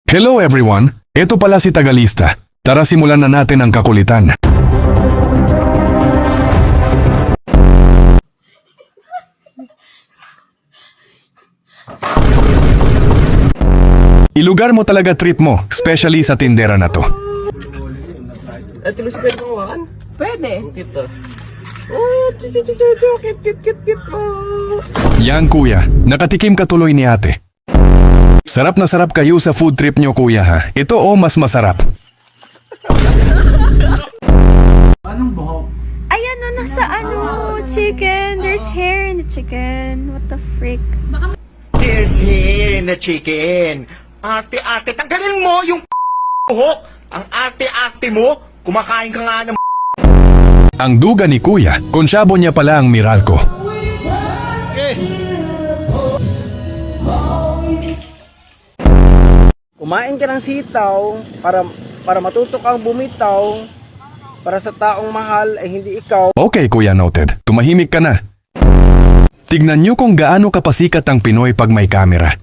Hello everyone! Ito pala si Tagalista. Tara simulan na natin ang kakulitan. Ilugar mo talaga trip mo, especially sa tindera na to. At mo si pwede kumakan? Pwede. Cute ah. Oh, cute mo. Yan kuya, nakatikim ka tuloy ni ate. Sarap na sarap kayo sa food trip nyo kuya ha. Ito mas masarap. Ayan o, nasa chicken. There's hair in the chicken. What the frick? There's hair in the chicken. Ate-ate, tanggalin mo yung buhok. Ang ate-ate mo, kumakain ka nga ng Ang duga ni kuya, konsyabo niya pala ang Meralco. Kumain ka ng sitaw para matuto kang bumitaw para sa taong mahal ay hindi ikaw. Okay kuya, noted. Tumahimik ka na. Tignan nyo kung gaano kapasikat ang Pinoy pag may kamera.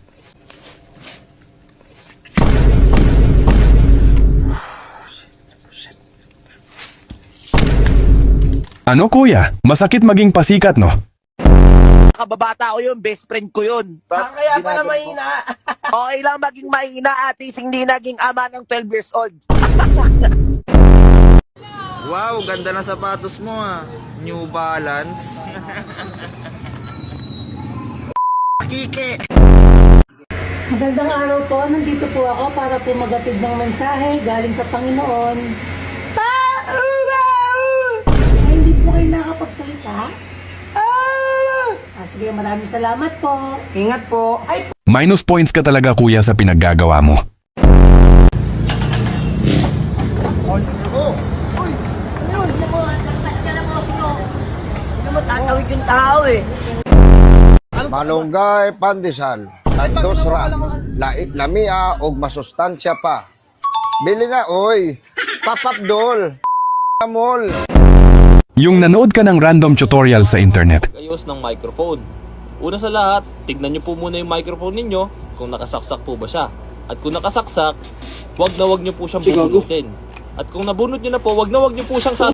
Ano kuya? Masakit maging pasikat no? kababata ko yun, best friend ko yun. Kaya pala mahina. Okay lang maging mahina at hindi naging ama ng 12 years old. Wow, ganda ng sapatos mo ah. New Balance. Kike. Magandang araw po. Nandito po ako para po magatid ng mensahe galing sa Panginoon. Ay, hindi po kayo nakapagsalita? Sige, maraming salamat po. Ingat po. Ay, Minus points ka talaga kuya sa pinaggagawa mo. tatawid yung tao eh. Malunggay pandesal, tandos ra, lamia og masustansya pa. Bili na oy, papapdol, mall. Yung nanood ka ng random tutorial sa internet. Ayos ng microphone. Una sa lahat, tignan nyo po muna yung microphone ninyo kung nakasaksak po ba siya. At kung nakasaksak, wag nyo po siyang bunutin. At kung nabunot nyo na po, wag nyo po siyang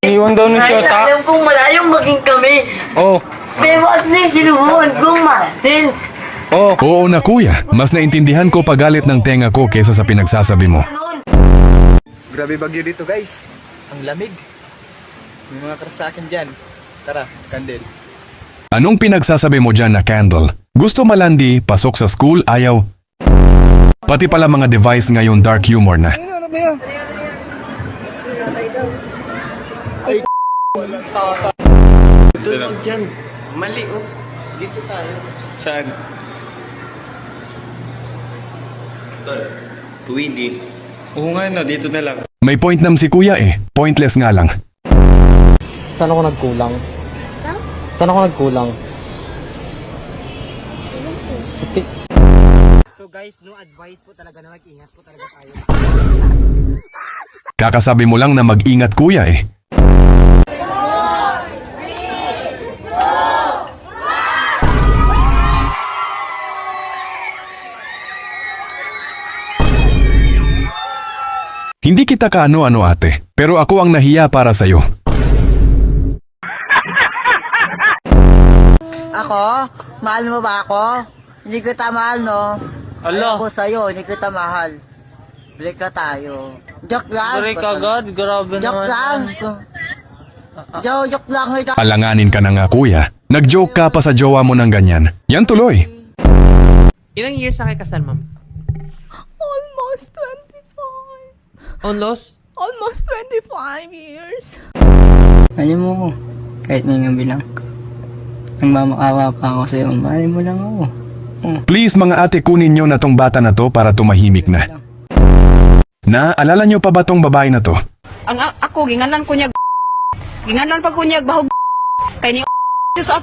Iwan daw ni Chota. Alam kong malayong maging kami. Oh. Pero at least sinubuhan kong matin. Oh. Oo na kuya, mas naintindihan ko pagalit ng tenga ko kesa sa pinagsasabi mo. Grabe bagyo dito guys. Ang lamig. May mga karasakin dyan. Tara, candle. Anong pinagsasabi mo dyan na candle? Gusto malandi, pasok sa school, ayaw. Pati pala mga device ngayon dark humor na. Ano ba yan? Tulog dyan. Mali oh. Dito tayo. Saan? Tuwidi. Oo nga no, dito na lang. May point nam si kuya pointless nga lang. Saan ako nagkulang? Saan ako nagkulang? So guys, no advice po talaga na mag-ingat po talaga tayo. Kakasabi mo lang na mag-ingat kuya Hindi kita kaano-ano ate, pero ako ang nahiya para sa'yo. Ako? Mahal mo ba ako? Hindi kita mahal, no? Ala. Ako sa'yo, hindi kita mahal. Break na tayo. Joke lang. Break agad? Grabe Joke lang. Joke lang. Alanganin ka na nga kuya. Nag-joke ka pa sa jowa mo ng ganyan. Yan tuloy. Ilang years na kayo kasal, ma'am? Almost 25. Almost 25 years. Alam mo ko, kahit ngayong gabi lang. Nagmamakaawa pa ako sa'yo. Mahalin mo lang ako. Please mga ate kunin nyo na tong bata na to para tumahimik na. Naaalala nyo pa ba tong babae na to? Ang ako, ginganan ko niya ginganan pa ko niya bahog kay ni sa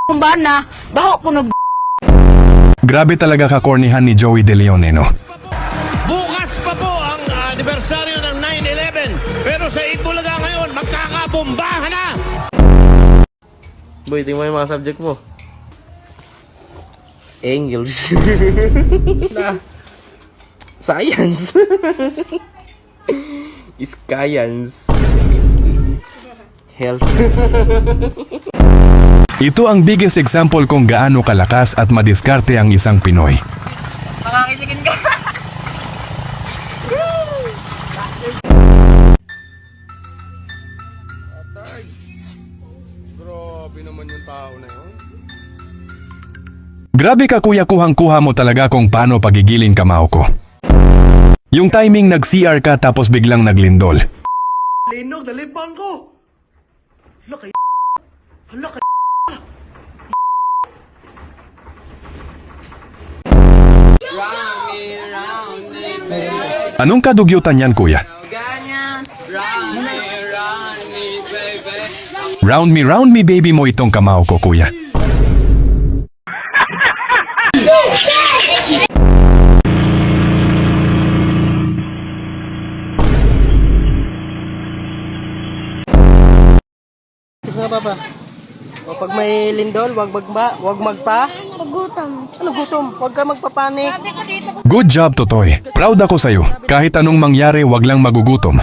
kumbana, baho ko nag Grabe talaga kakornihan ni Joey De Leon no? Bukas pa po ang anibersaryo ng 9/11. Pero sa Itbulaga ngayon, magkakabombahan na! Boy, tingnan mo yung mga subject mo. English. Science. Science. Health. Ito ang biggest example kung gaano kalakas at madiskarte ang isang Pinoy. Makakitikin ka. Grabe ka kuya, kuhang-kuha mo talaga kung paano pagigiling kamao ko. Yung timing nag-CR ka tapos biglang naglindol. Linog, nalipang ko. Laki. Laki. Anong kadugyutan yan kuya? Round me baby mo itong kamao ko kuya. Isa pa ba? O pag may lindol, wag magpa. Pagutom. Ano gutom? Wag ka magpapanik. Good job Totoy. Proud ako sa'yo. Kahit anong mangyari, wag lang magugutom.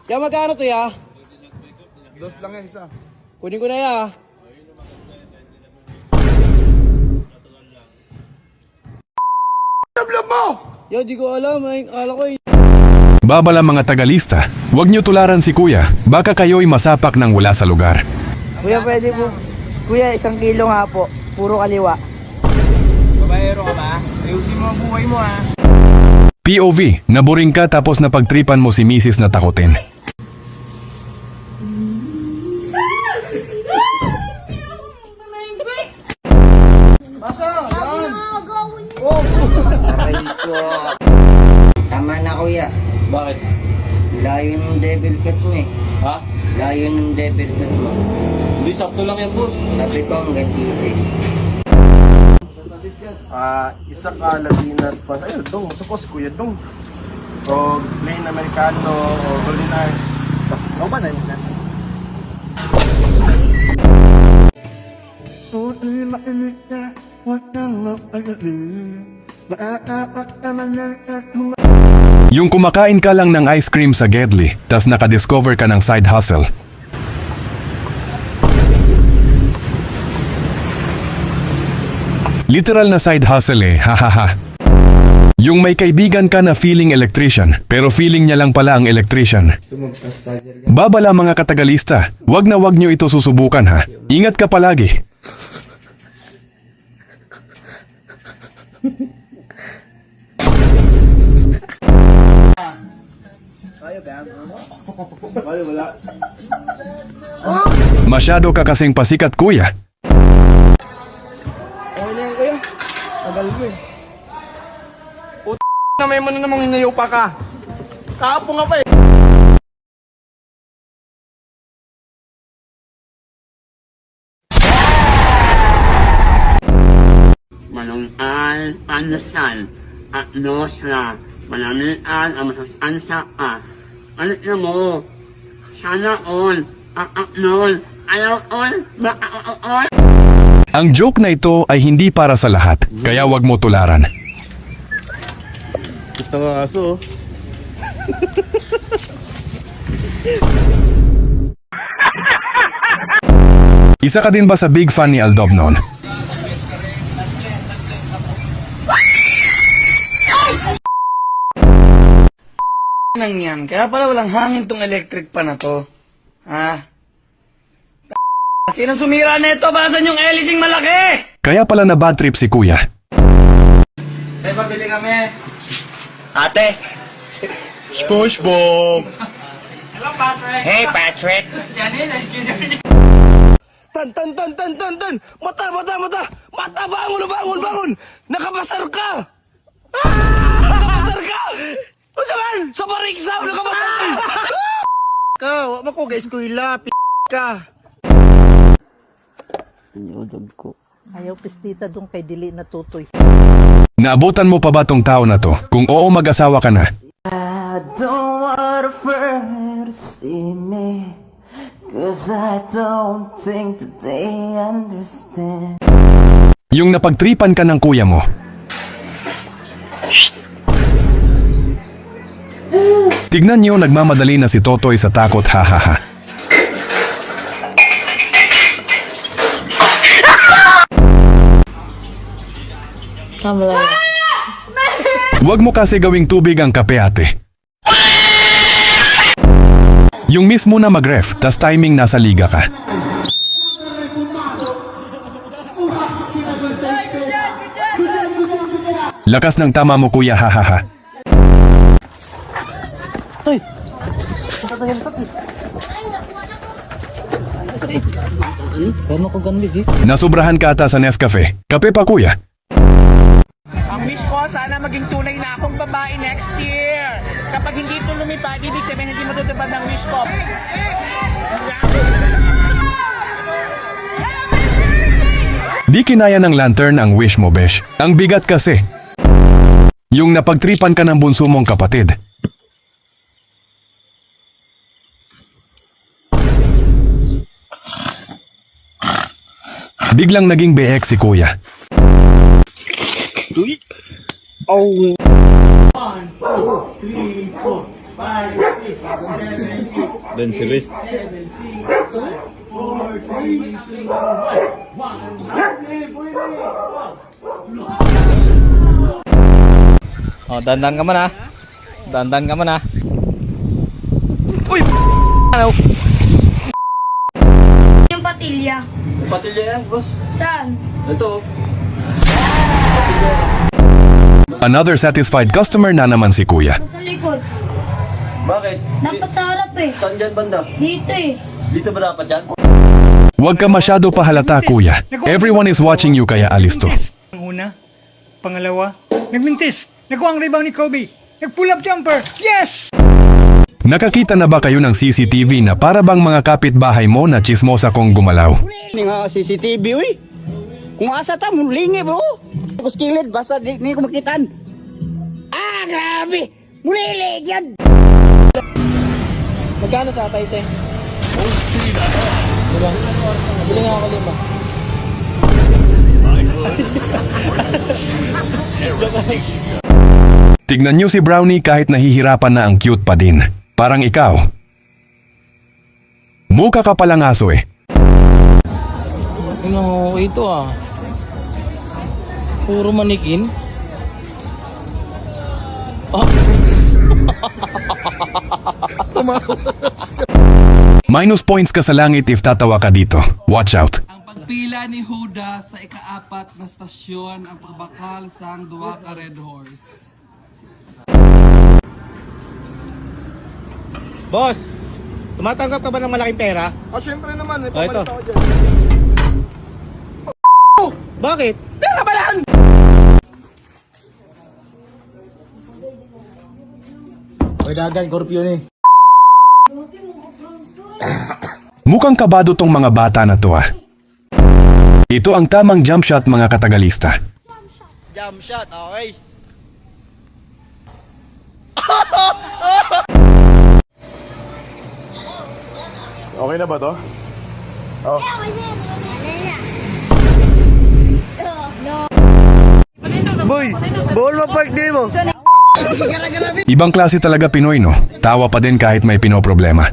Kaya magkano to ya? Dos lang yan isa. Kunin ko na ya. Tablam mo! Yo, di ko alam. Akala ko Babala mga tagalista, wag niyo tularan si kuya. Baka kayo'y masapak ng wala sa lugar. Kuya, pwede po. Kuya, 1 kilo nga po. Puro kaliwa. Babayero ka ba? Ayusin mo ang buhay mo ha. POV, naboring ka tapos napagtripan mo si misis na takutin. Tama na kuya. Bakit? Layo ng devil cat mo eh. Ha? Layo ng devil cat mo. Hindi, sakto lang yan, boss. Sabi ko ang ganito eh. Isa ka Latinas pa. Ayun, dong. Suppose kuya dong. O plain Americano o golden eye. Ano ba na yun siya? Yung kumakain ka lang ng ice cream sa Gedli, tas nakadiscover ka ng side hustle. Literal na side hustle eh, hahaha. Yung may kaibigan ka na feeling electrician, pero feeling niya lang pala ang electrician. Babala mga katagalista, wag na wag nyo ito susubukan ha. Ingat ka palagi. Masyado ka kasing pasikat kuya. Okay na yan kuya. Tagal mo eh. Na may mo na namang hinayaw pa ka. Kapo nga pa eh. Malungan, pandasal, at nosra, malamian ang masustansa ka. Alit na mo, sana all, akaknol, ayaw all, all. Ang joke na ito ay hindi para sa lahat, kaya wag mo tularan. Ito nga aso. Isa ka din ba sa big fan ni Aldob noon? Nang yan. Kaya pala walang hangin tong electric pa na to. Ha? Sinong sumira na ito? Para saan yung elising malaki? Kaya pala na bad trip si kuya. Pabili kami. Ate. SpongeBob. Hello, Patrick. Hey, Patrick. Tan! Mata! Mata! Bangon! Nakapasar ka! Nakapasar ka! O saan? Sa Barigsaw! Nakapasar ka! Ka, wak ko guys kuila, ka. Ayaw pistita dong kay dili na tutoy. Naabutan mo pa ba tong tao na to? Kung oo, mag-asawa ka na. I don't want a friend to see me, 'cause I don't think that they understand. Yung napagtripan ka ng kuya mo. Tignan niyo, nagmamadali na si Totoy sa takot, hahaha. Huwag mo kasi gawing tubig ang kape, ate. Yung miss mo na mag-ref, tas timing nasa liga ka. Lakas ng tama mo, kuya, hahaha. Nasubrahan ka ata sa Nescafe. Kape pa, kuya. Ang wish ko, sana maging tunay na akong babae next year. Kapag hindi ito lumipad, ibig sabihin hindi matutupad ng wish ko. Di kinaya ng lantern ang wish mo, besh. Ang bigat kasi. Yung napagtripan ka ng bunso mong kapatid. Biglang naging BX si kuya. Then si Riz. Oh, dandan ka man ha. Dandan ka man ha. Uy! Ano? Yung patilya. Patilya yan, boss. Saan? Ito. Another satisfied customer na naman si kuya. Sa likod. Bakit? Dapat sa harap eh. Saan dyan banda? Dito eh. Dito ba dapat yan? Huwag ka masyado pahalata, kuya. Everyone is watching you, kaya alis to. Ang una, pangalawa, nagmintis. Nakuha ang rebound ni Kobe. Nag-pull up jumper. Yes! Nakakita na ba kayo ng CCTV na para bang mga kapitbahay mo na chismosa kong gumalaw? Ini nga CCTV, uy. Kung asa ta, mulingi bro. Kus kilid, basta di ko makitaan. Ah, grabe. Mulili yan. Magkano sa atay, te? Diba? Nabili nga ako 5. Tignan niyo si Brownie, kahit nahihirapan na ang cute pa din. Parang ikaw. Mukha ka palang aso eh. Ano, ito ah. Puro manikin. Minus points ka sa langit if tatawa ka dito. Watch out. Ang pagpila ni Huda sa ika-4 na stasyon ang pagbakal sang duwa ka Red Horse. Boss, tumatanggap ka ba ng malaking pera? Ah, syempre naman. May Ah, ito. pamalit ako dyan. Bakit? Pera ba yan? Hoy, dagan, korupyo ni. Mukhang kabado tong mga bata na to ah. Ito ang tamang jump shot, mga katagalista. Jump shot, okay. Okay na ba to? Oh. Boy, bawal ma-park din mo. Ibang klase talaga Pinoy, no? Tawa pa din kahit may pinoproblema.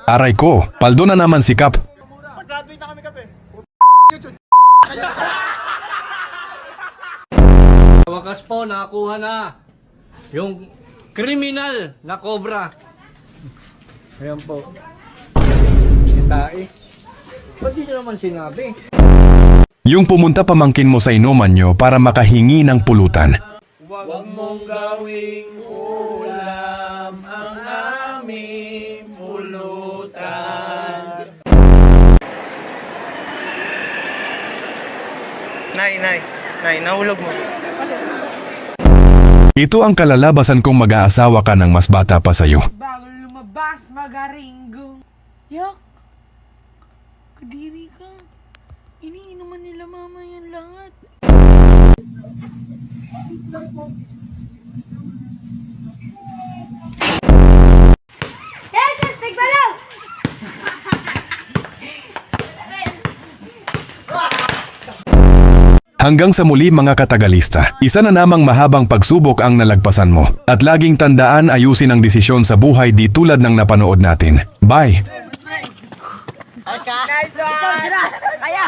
Aray ko, paldo na naman si Kap. Wakas po, nakakuha na yung kriminal na cobra. Ayan po. Tae. Ba't di nyo naman sinabi? Yung pumunta pamangkin mo sa inuman nyo para makahingi ng pulutan. Huwag mong gawing ulam ang aming pulutan. Nay, nahulog mo. Ito ang kalalabasan kung mag-aasawa ka ng mas bata pa sa'yo. Bago lumabas, magaringgo. Yak! Kadiri ka. Iniinuman nila mama yan lahat. Hanggang sa muli mga katagalista, isa na namang mahabang pagsubok ang nalagpasan mo. At laging tandaan ayusin ang desisyon sa buhay di tulad ng napanood natin. Bye! Nice one! Kaya!